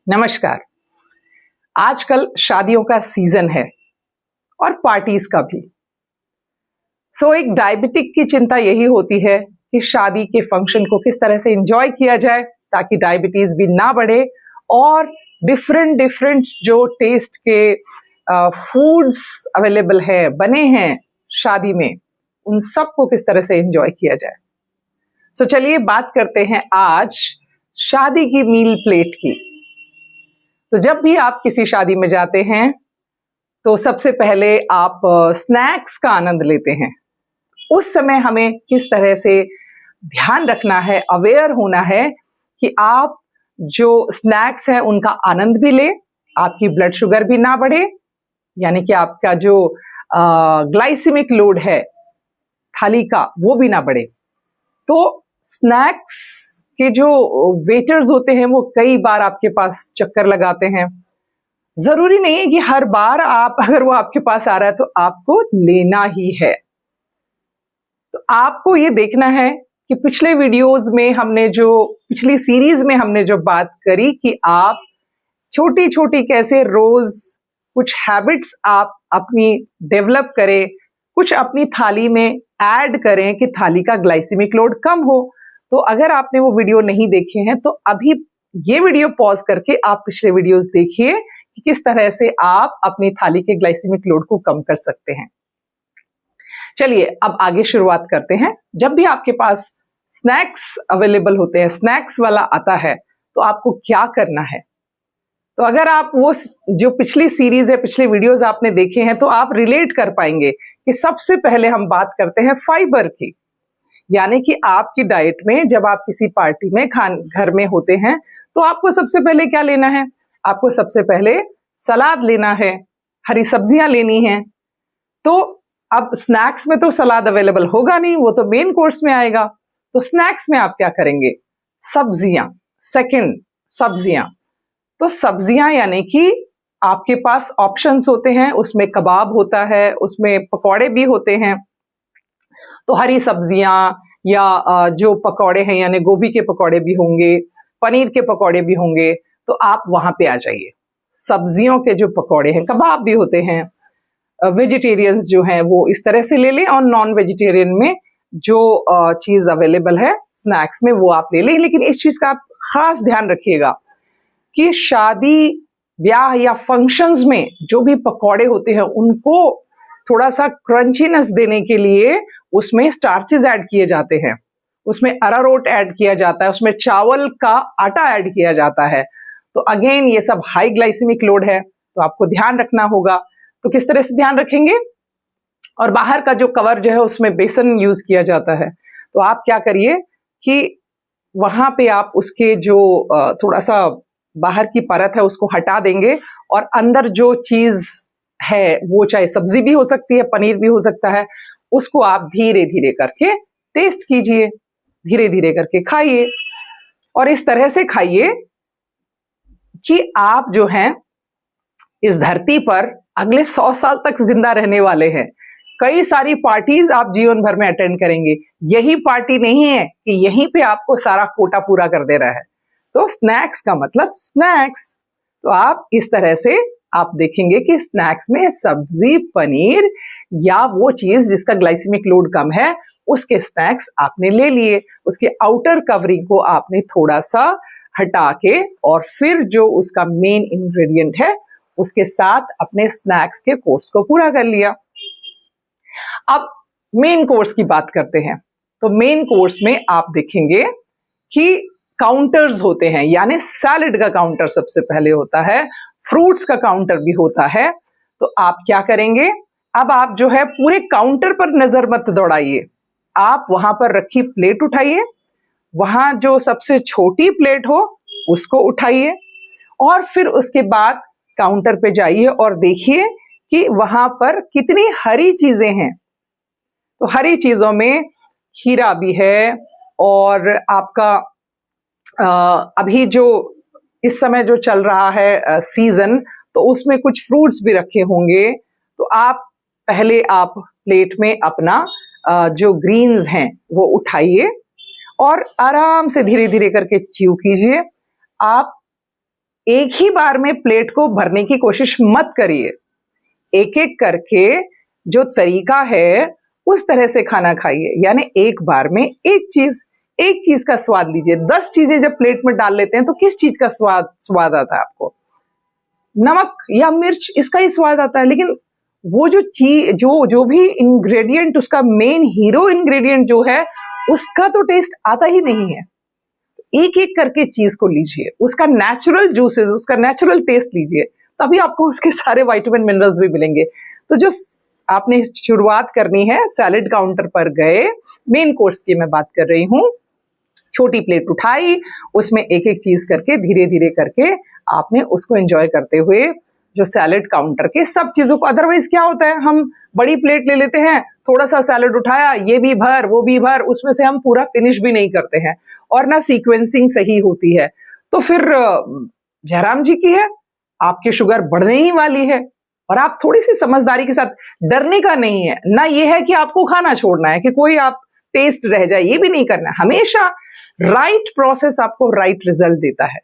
नमस्कार। आजकल शादियों का सीजन है और पार्टीज का भी। एक डायबिटिक की चिंता यही होती है कि शादी के फंक्शन को किस तरह से एंजॉय किया जाए ताकि डायबिटीज भी ना बढ़े और डिफरेंट डिफरेंट जो टेस्ट के फूड्स अवेलेबल है बने हैं शादी में, उन सब को किस तरह से एंजॉय किया जाए। चलिए बात करते हैं आज शादी की मील प्लेट की। तो जब भी आप किसी शादी में जाते हैं तो सबसे पहले आप स्नैक्स का आनंद लेते हैं। उस समय हमें किस तरह से ध्यान रखना है, अवेयर होना है कि आप जो स्नैक्स है उनका आनंद भी ले, आपकी ब्लड शुगर भी ना बढ़े, यानी कि आपका जो ग्लाइसेमिक लोड है थाली का वो भी ना बढ़े। तो स्नैक्स के जो वेटर्स होते हैं वो कई बार आपके पास चक्कर लगाते हैं। जरूरी नहीं है कि हर बार अगर वो आपके पास आ रहा है तो आपको लेना ही है। तो आपको ये देखना है कि पिछले वीडियोस में पिछली सीरीज में हमने जो बात करी कि आप छोटी छोटी कैसे रोज कुछ हैबिट्स आप अपनी डेवलप करें, कुछ अपनी थाली में ऐड करें कि थाली का ग्लाइसेमिक लोड कम हो। तो अगर आपने वो वीडियो नहीं देखे हैं तो अभी ये वीडियो पॉज करके आप पिछले वीडियोस देखिए कि किस तरह से आप अपनी थाली के ग्लाइसेमिक लोड को कम कर सकते हैं। चलिए अब आगे शुरुआत करते हैं। जब भी आपके पास स्नैक्स अवेलेबल होते हैं, स्नैक्स वाला आता है, तो आपको क्या करना है। तो अगर आप वो जो पिछली सीरीज है, पिछले वीडियोस आपने देखे हैं तो आप रिलेट कर पाएंगे कि सबसे पहले हम बात करते हैं फाइबर की। यानी कि आपकी डाइट में जब आप किसी पार्टी में घर में होते हैं तो आपको सबसे पहले क्या लेना है, आपको सबसे पहले सलाद लेना है, हरी सब्जियां लेनी है। तो अब स्नैक्स में तो सलाद अवेलेबल होगा नहीं, वो तो मेन कोर्स में आएगा। तो स्नैक्स में आप क्या करेंगे, सब्जियां। सेकंड, सब्जियां। तो सब्जियां यानी कि आपके पास ऑप्शंस होते हैं, उसमें कबाब होता है, उसमें पकौड़े भी होते हैं। तो हरी सब्जियां या जो पकौड़े हैं यानी गोभी के पकौड़े भी होंगे, पनीर के पकौड़े भी होंगे, तो आप वहां पे आ जाइए। सब्जियों के जो पकौड़े हैं, कबाब भी होते हैं। वेजिटेरियंस जो हैं वो इस तरह से ले लें और नॉन वेजिटेरियन में जो चीज अवेलेबल है स्नैक्स में वो आप ले लें। लेकिन इस चीज का आप खास ध्यान रखिएगा कि शादी ब्याह या फंक्शंस में जो भी पकौड़े होते हैं उनको थोड़ा सा क्रंचीनेस देने के लिए उसमें स्टार्चेस ऐड किए जाते हैं, उसमें अरारोट ऐड किया जाता है, उसमें चावल का आटा ऐड किया जाता है। तो अगेन ये सब हाई ग्लाइसेमिक लोड है, तो आपको ध्यान रखना होगा। तो किस तरह से ध्यान रखेंगे, और बाहर का जो कवर जो है उसमें बेसन यूज किया जाता है। तो आप क्या करिए कि वहां पे आप उसके जो थोड़ा सा बाहर की परत है उसको हटा देंगे और अंदर जो चीज है वो चाहे सब्जी भी हो सकती है, पनीर भी हो सकता है, उसको आप धीरे धीरे करके टेस्ट कीजिए, धीरे धीरे करके खाइए। और इस तरह से खाइए कि आप जो हैं इस धरती पर अगले 100 साल तक जिंदा रहने वाले हैं। कई सारी पार्टीज आप जीवन भर में अटेंड करेंगे। यही पार्टी नहीं है कि यहीं पे आपको सारा कोटा पूरा कर दे रहा है। तो स्नैक्स का मतलब स्नैक्स। तो आप इस तरह से आप देखेंगे कि स्नैक्स में सब्जी, पनीर या वो चीज जिसका ग्लाइसेमिक लोड कम है उसके स्नैक्स आपने ले लिए। उसके आउटर कवरिंग को आपने थोड़ा सा हटा के और फिर जो उसका मेन इंग्रेडिएंट है उसके साथ अपने स्नैक्स के कोर्स को पूरा कर लिया। अब मेन कोर्स की बात करते हैं। तो मेन कोर्स में आप देखेंगे कि काउंटर्स होते हैं, यानी सैलेड का काउंटर सबसे पहले होता है, फ्रूट्स का काउंटर भी होता है। तो आप क्या करेंगे, अब आप जो है पूरे काउंटर पर नजर मत दौड़ाइए, आप वहां पर रखी प्लेट उठाइए, वहां जो सबसे छोटी प्लेट हो उसको उठाइए और फिर उसके बाद काउंटर पे जाइए और देखिए कि वहां पर कितनी हरी चीजें हैं। तो हरी चीजों में खीरा भी है और आपका अभी जो इस समय जो चल रहा है सीजन, तो उसमें कुछ फ्रूट्स भी रखे होंगे। तो आप पहले आप प्लेट में अपना जो ग्रीन्स हैं वो उठाइए और आराम से धीरे धीरे करके च्यू कीजिए। आप एक ही बार में प्लेट को भरने की कोशिश मत करिए, एक एक करके जो तरीका है उस तरह से खाना खाइए। यानी एक बार में एक चीज का स्वाद लीजिए। 10 चीजें जब प्लेट में डाल लेते हैं तो किस चीज का स्वाद आता है आपको? नमक या मिर्च, इसका ही स्वाद आता है। लेकिन वो जो चीज जो भी इंग्रेडिएंट, उसका मेन हीरो इंग्रेडिएंट जो है, उसका तो टेस्ट आता ही नहीं है। एक एक करके चीज को लीजिए, उसका नेचुरल जूसेस, उसका नेचुरल टेस्ट लीजिए, तभी आपको उसके सारे विटामिन मिनरल्स भी मिलेंगे। तो जो आपने शुरुआत करनी है, सैलेड काउंटर पर गए, मेन कोर्स की मैं बात कर रही हूं, छोटी प्लेट उठाई, उसमें एक एक चीज करके धीरे धीरे करके आपने उसको एंजॉय करते हुए जो सैलेड काउंटर के सब चीजों को, अदरवाइज क्या होता है, हम बड़ी प्लेट ले लेते हैं, थोड़ा सा सैलेड उठाया, ये भी भर वो भी भर, उसमें से हम पूरा फिनिश भी नहीं करते हैं और ना सीक्वेंसिंग सही होती है। तो फिर जयराम जी की है, आपकी शुगर बढ़ने ही वाली है। और आप थोड़ी सी समझदारी के साथ, डरने का नहीं है ना, ये है कि आपको खाना छोड़ना है कि कोई आप टेस्ट रह जाए, ये भी नहीं करना है। हमेशा राइट प्रोसेस आपको राइट रिजल्ट देता है।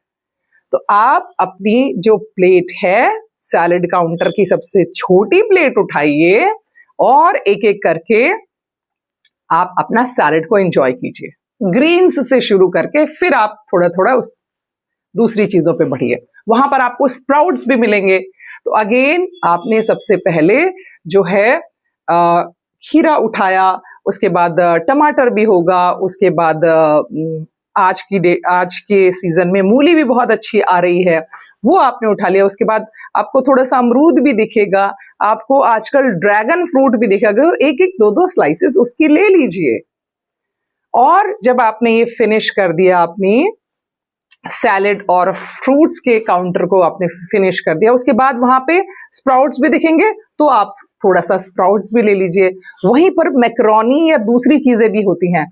तो आप अपनी जो प्लेट है, सैलेड काउंटर की सबसे छोटी प्लेट उठाइए और एक एक करके आप अपना सैलेड को एंजॉय कीजिए। ग्रीन्स से शुरू करके फिर आप थोड़ा थोड़ा उस दूसरी चीजों पे बढ़िए, वहां पर आपको स्प्राउट्स भी मिलेंगे। तो अगेन आपने सबसे पहले जो है खीरा उठाया, उसके बाद टमाटर भी होगा, उसके बाद आज के सीजन में मूली भी बहुत अच्छी आ रही है, वो आपने उठा लिया। उसके बाद आपको थोड़ा सा अमरूद भी दिखेगा, आपको आजकल ड्रैगन फ्रूट भी दिखेगा, एक एक दो दो स्लाइसेस उसकी ले लीजिए। और जब आपने ये फिनिश कर दिया, अपनी सैलेड और फ्रूट्स के काउंटर को आपने फिनिश कर दिया, उसके बाद वहां पे स्प्राउट्स भी दिखेंगे, तो आप थोड़ा सा स्प्राउट्स भी ले लीजिए। वहीं पर मैक्रोनी या दूसरी चीजें भी होती हैं,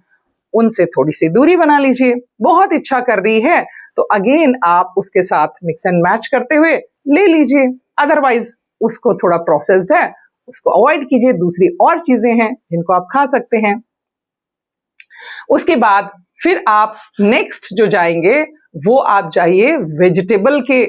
उनसे थोड़ी सी दूरी बना लीजिए। बहुत इच्छा कर रही है तो अगेन आप उसके साथ मिक्स एंड मैच करते हुए ले लीजिए, अदरवाइज उसको थोड़ा प्रोसेस्ड है उसको अवॉइड कीजिए। दूसरी और चीजें हैं जिनको आप खा सकते हैं। उसके बाद फिर आप नेक्स्ट जो जाएंगे, वो आप जाइए वेजिटेबल के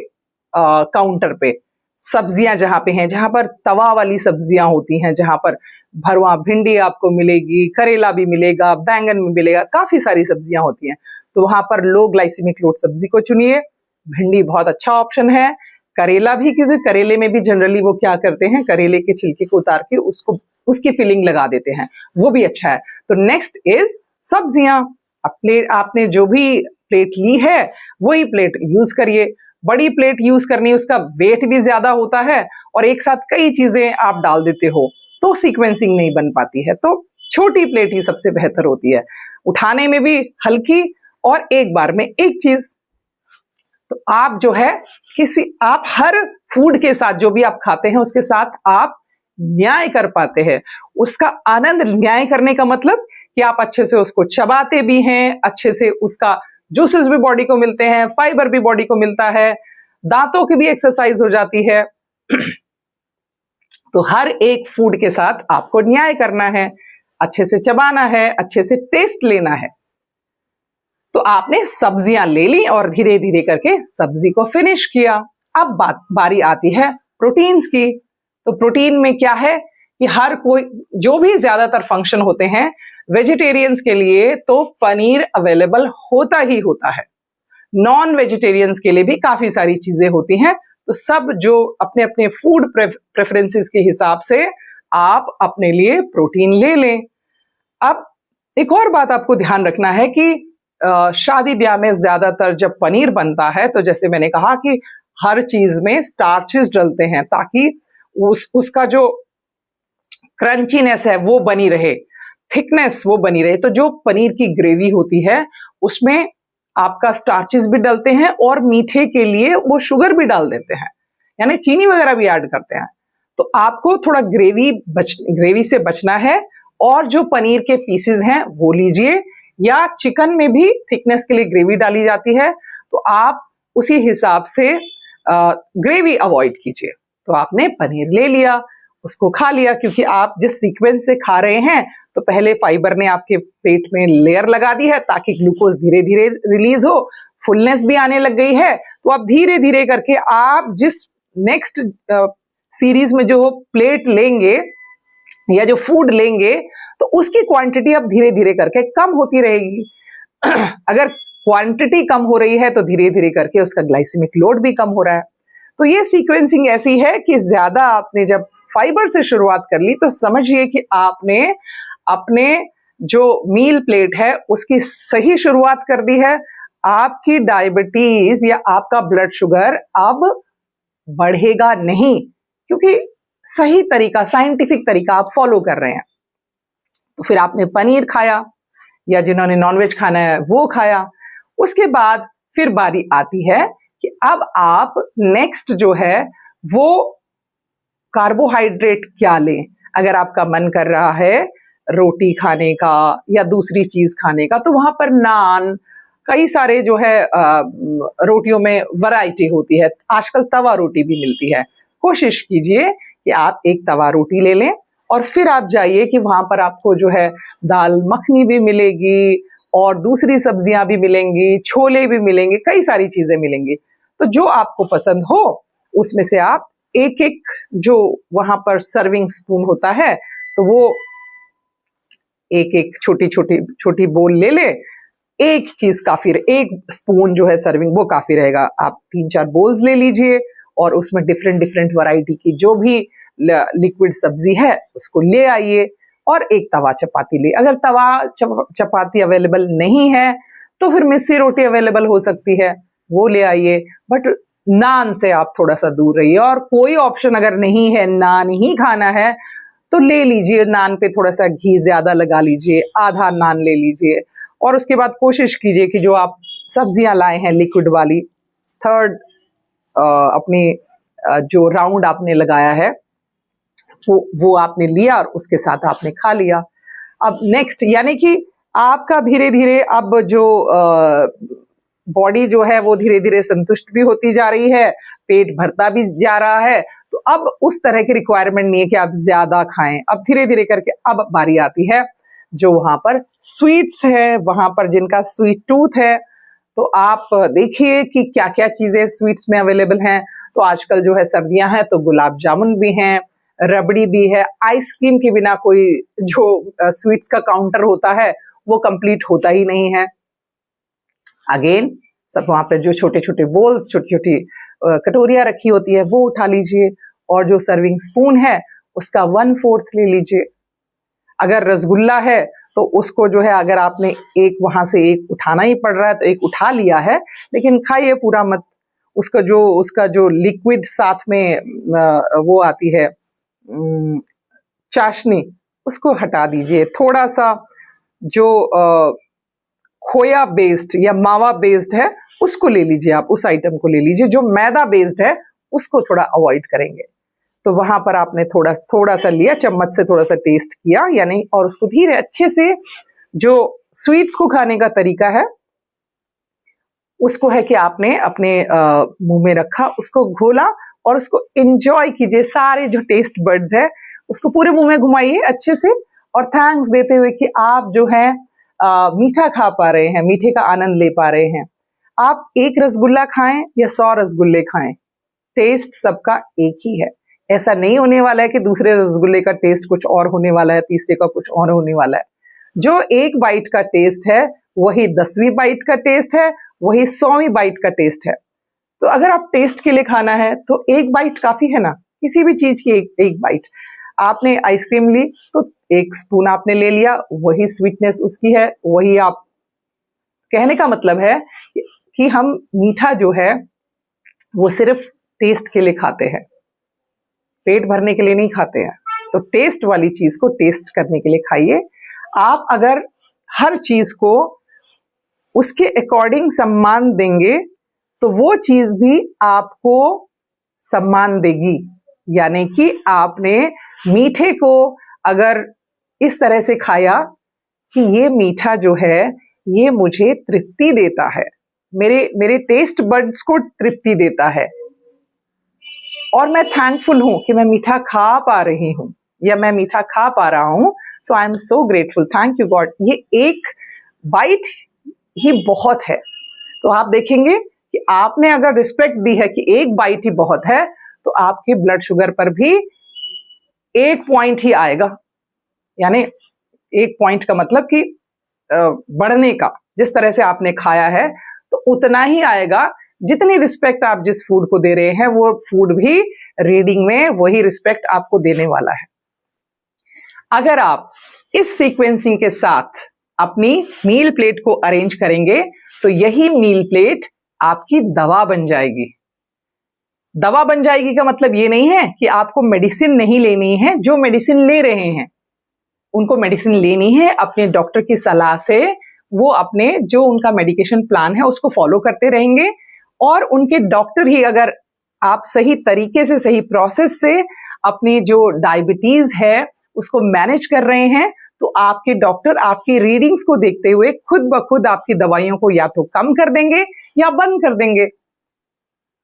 काउंटर पे। सब्जियां जहां पे हैं, जहां पर तवा वाली सब्जियां होती हैं, जहां पर भरवा भिंडी आपको मिलेगी, करेला भी मिलेगा, बैंगन भी मिलेगा, काफी सारी सब्जियां होती हैं। तो वहां पर लो ग्लाइसेमिक लोड सब्जी को चुनिए। भिंडी बहुत अच्छा ऑप्शन है, करेला भी, क्योंकि करेले में भी जनरली वो क्या करते हैं, करेले के छिलके को उतार के उसकी फिलिंग लगा देते हैं, वो भी अच्छा है। तो नेक्स्ट इज सब्जियां। आपने जो भी प्लेट ली है वही प्लेट यूज करिए। बड़ी प्लेट यूज करनी, उसका वेट भी ज्यादा होता है और एक साथ कई चीजें आप डाल देते हो तो सीक्वेंसिंग नहीं बन पाती है। तो छोटी प्लेट ही सबसे बेहतर होती है, उठाने में भी हल्की और एक बार में एक चीज। तो आप जो है आप हर फूड के साथ, जो भी आप खाते हैं उसके साथ आप न्याय कर पाते हैं। उसका आनंद, न्याय करने का मतलब कि आप अच्छे से उसको चबाते भी हैं, अच्छे से उसका जूसेस भी बॉडी को मिलते हैं, फाइबर भी बॉडी को मिलता है, दांतों की भी एक्सरसाइज हो जाती है। तो हर एक फूड के साथ आपको न्याय करना है, अच्छे से चबाना है, अच्छे से टेस्ट लेना है। तो आपने सब्जियां ले ली और धीरे धीरे करके सब्जी को फिनिश किया। अब बारी आती है प्रोटीन्स की। तो प्रोटीन में क्या है कि हर कोई, जो भी ज्यादातर फंक्शन होते हैं वेजिटेरियंस के लिए, तो पनीर अवेलेबल होता ही होता है। नॉन वेजिटेरियंस के लिए भी काफी सारी चीजें होती हैं। तो सब जो अपने अपने फूड प्रेफरेंसेस के हिसाब से आप अपने लिए प्रोटीन ले लें। अब एक और बात आपको ध्यान रखना है कि शादी ब्याह में ज्यादातर जब पनीर बनता है, तो जैसे मैंने कहा कि हर चीज में स्टार्चेस डलते हैं ताकि उसका जो क्रंचीनेस है वो बनी रहे, थिकनेस वो बनी रहे। तो जो पनीर की ग्रेवी होती है उसमें आपका स्टार्चेस भी डलते हैं और मीठे के लिए वो शुगर भी डाल देते हैं, यानी चीनी वगैरह भी ऐड करते हैं। तो आपको थोड़ा ग्रेवी से बचना है और जो पनीर के पीसेस हैं वो लीजिए, या चिकन में भी थिकनेस के लिए ग्रेवी डाली जाती है, तो आप उसी हिसाब से ग्रेवी अवॉइड कीजिए। तो आपने पनीर ले लिया, उसको खा लिया, क्योंकि आप जिस सीक्वेंस से खा रहे हैं तो पहले फाइबर ने आपके पेट में लेयर लगा दी है ताकि ग्लूकोज धीरे धीरे रिलीज हो, फुलनेस भी आने लग गई है, तो अब धीरे धीरे करके आप जिस नेक्स्ट सीरीज में जो प्लेट लेंगे या जो फूड लेंगे, तो उसकी क्वांटिटी अब धीरे धीरे करके कम होती रहेगी। अगर क्वांटिटी कम हो रही है तो धीरे धीरे करके उसका ग्लाइसेमिक लोड भी कम हो रहा है। तो ये सीक्वेंसिंग ऐसी है कि ज्यादा आपने जब फाइबर से शुरुआत कर ली तो समझिए कि आपने अपने जो मील प्लेट है उसकी सही शुरुआत कर दी है। आपकी डायबिटीज या आपका ब्लड शुगर अब बढ़ेगा नहीं, क्योंकि सही तरीका, साइंटिफिक तरीका आप फॉलो कर रहे हैं। तो फिर आपने पनीर खाया या जिन्होंने नॉनवेज खाना है वो खाया, उसके बाद फिर बारी आती है कि अब आप नेक्स्ट जो है वो कार्बोहाइड्रेट क्या लें। अगर आपका मन कर रहा है रोटी खाने का या दूसरी चीज खाने का, तो वहां पर नान, कई सारे जो है रोटियों में वैरायटी होती है, आजकल तवा रोटी भी मिलती है। कोशिश कीजिए कि आप एक तवा रोटी ले लें और फिर आप जाइए कि वहां पर आपको जो है दाल मखनी भी मिलेगी और दूसरी सब्जियां भी मिलेंगी, छोले भी मिलेंगे, कई सारी चीजें मिलेंगी। तो जो आपको पसंद हो उसमें से आप एक एक जो वहां पर सर्विंग स्पून होता है तो वो एक एक छोटी छोटी छोटी बोल ले ले। एक चीज काफी, एक स्पून जो है सर्विंग वो काफी रहेगा। आप 3-4 बोल्स ले लीजिए और उसमें डिफरेंट डिफरेंट वैरायटी की जो भी लिक्विड सब्जी है उसको ले आइए और एक तवा चपाती ले। अगर तवा चपाती अवेलेबल नहीं है तो फिर मिस्सी रोटी अवेलेबल हो सकती है, वो ले आइए। बट नान से आप थोड़ा सा दूर रहिए। और कोई ऑप्शन अगर नहीं है, नान ही खाना है, तो ले लीजिए नान पे थोड़ा सा घी ज्यादा लगा लीजिए, आधा नान ले लीजिए। और उसके बाद कोशिश कीजिए कि जो आप सब्जियां लाए हैं लिक्विड वाली, थर्ड अपनी जो राउंड आपने लगाया है वो आपने लिया और उसके साथ आपने खा लिया। अब नेक्स्ट, यानी कि आपका धीरे धीरे अब जो बॉडी जो है वो धीरे धीरे संतुष्ट भी होती जा रही है, पेट भरता भी जा रहा है। तो अब उस तरह की रिक्वायरमेंट नहीं है कि आप ज्यादा खाएं। अब धीरे धीरे करके अब बारी आती है जो वहां पर स्वीट्स है, वहां पर जिनका स्वीट टूथ है, तो आप देखिए कि क्या क्या चीजें स्वीट्स में अवेलेबल हैं। तो आजकल जो है सर्दियां हैं तो गुलाब जामुन भी हैं, रबड़ी भी है। आइसक्रीम के बिना कोई जो स्वीट्स का काउंटर होता है वो कंप्लीट होता ही नहीं है। अगेन सब वहां पे जो छोटे छोटे बोल्स, छोटी छोटी कटोरियां रखी होती है वो उठा लीजिए और जो सर्विंग स्पून है उसका 1/4 ले लीजिए। अगर रसगुल्ला है तो उसको जो है अगर आपने एक वहां से एक उठाना ही पड़ रहा है तो एक उठा लिया है, लेकिन खाइए पूरा मत। उसका जो लिक्विड साथ में वो आती है चाशनी, उसको हटा दीजिए। थोड़ा सा जो खोया बेस्ड या मावा बेस्ड है उसको ले लीजिए, आप उस आइटम को ले लीजिए। जो मैदा बेस्ड है उसको थोड़ा अवॉइड करेंगे। तो वहां पर आपने थोड़ा सा लिया, चम्मच से थोड़ा सा टेस्ट किया यानी, और उसको धीरे अच्छे से, जो स्वीट्स को खाने का तरीका है उसको है कि आपने अपने मुंह में रखा, उसको घोला और उसको एंजॉय कीजिए। सारे जो टेस्ट बर्ड्स है उसको पूरे मुंह में घुमाइए अच्छे से, और थैंक्स देते हुए कि आप जो है मीठा खा पा रहे हैं, मीठे का आनंद ले पा रहे हैं। आप एक रसगुल्ला खाएं या 100 रसगुल्ले खाएं, टेस्ट सबका एक ही है। ऐसा नहीं होने वाला है कि दूसरे रसगुल्ले का टेस्ट कुछ और होने वाला है, तीसरे का कुछ और होने वाला है। जो एक बाइट का टेस्ट है वही 10वीं बाइट का टेस्ट है, वही 100वीं बाइट का टेस्ट है। तो अगर आप टेस्ट के लिए खाना है तो एक बाइट काफी है ना, किसी भी चीज की एक बाइट। आपने आइसक्रीम ली तो एक स्पून आपने ले लिया, वही स्वीटनेस उसकी है, वही आप, कहने का मतलब है कि हम मीठा जो है वो सिर्फ टेस्ट के लिए खाते हैं, पेट भरने के लिए नहीं खाते हैं। तो टेस्ट वाली चीज को टेस्ट करने के लिए खाइए। आप अगर हर चीज को उसके अकॉर्डिंग सम्मान देंगे तो वो चीज भी आपको सम्मान देगी। यानी कि आपने मीठे को अगर इस तरह से खाया कि ये मीठा जो है ये मुझे तृप्ति देता है, मेरे टेस्ट बड्स को तृप्ति देता है, और मैं थैंकफुल हूं कि मैं मीठा खा पा रही हूं या मैं मीठा खा पा रहा हूं। So I am so grateful, thank you God. ये एक बाइट ही बहुत है। तो आप देखेंगे कि आपने अगर रिस्पेक्ट दी है कि एक बाइट ही बहुत है, तो आपके ब्लड शुगर पर भी 1 पॉइंट ही आएगा। यानी 1 पॉइंट का मतलब कि बढ़ने का, जिस तरह से आपने खाया है तो उतना ही आएगा। जितनी रिस्पेक्ट आप जिस फूड को दे रहे हैं, वो फूड भी रीडिंग में वही रिस्पेक्ट आपको देने वाला है। अगर आप इस सीक्वेंसिंग के साथ अपनी मील प्लेट को अरेंज करेंगे, तो यही मील प्लेट आपकी दवा बन जाएगी। दवा बन जाएगी का मतलब ये नहीं है कि आपको मेडिसिन नहीं लेनी है। जो मेडिसिन ले रहे हैं उनको मेडिसिन लेनी है अपने डॉक्टर की सलाह से। वो अपने जो उनका मेडिकेशन प्लान है उसको फॉलो करते रहेंगे, और उनके डॉक्टर ही, अगर आप सही तरीके से, सही प्रोसेस से अपनी जो डायबिटीज है उसको मैनेज कर रहे हैं, तो आपके डॉक्टर आपकी रीडिंग्स को देखते हुए खुद ब खुद आपकी दवाइयों को या तो कम कर देंगे या बंद कर देंगे।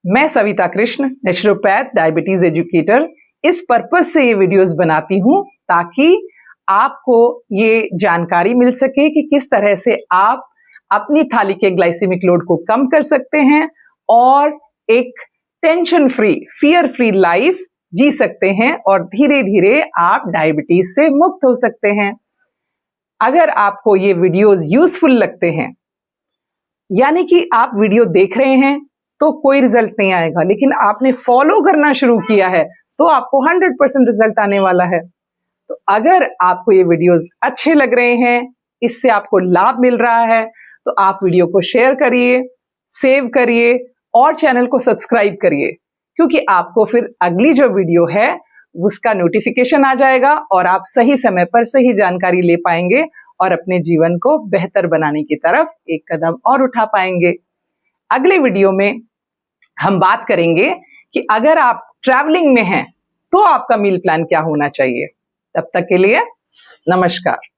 मैं Savita Krishna, naturopath, diabetes educator, इस पर्पज से ये वीडियोस बनाती हूं ताकि आपको ये जानकारी मिल सके कि किस तरह से आप अपनी थाली के ग्लाइसेमिक लोड को कम कर सकते हैं और एक tension free, fear free life जी सकते हैं, और धीरे धीरे आप डायबिटीज से मुक्त हो सकते हैं। अगर आपको ये वीडियोस यूजफुल लगते हैं, यानी कि आप वीडियो देख रहे हैं तो कोई रिजल्ट नहीं आएगा, लेकिन आपने फॉलो करना शुरू किया है तो आपको 100% रिजल्ट आने वाला है। तो अगर आपको ये वीडियोस अच्छे लग रहे हैं, इससे आपको लाभ मिल रहा है, तो आप वीडियो को शेयर करिए, सेव करिए और चैनल को सब्सक्राइब करिए, क्योंकि आपको फिर अगली जो वीडियो है उसका नोटिफिकेशन आ जाएगा और आप सही समय पर सही जानकारी ले पाएंगे और अपने जीवन को बेहतर बनाने की तरफ एक कदम और उठा पाएंगे। अगले वीडियो में हम बात करेंगे कि अगर आप ट्रैवलिंग में हैं तो आपका मील प्लान क्या होना चाहिए। तब तक के लिए नमस्कार।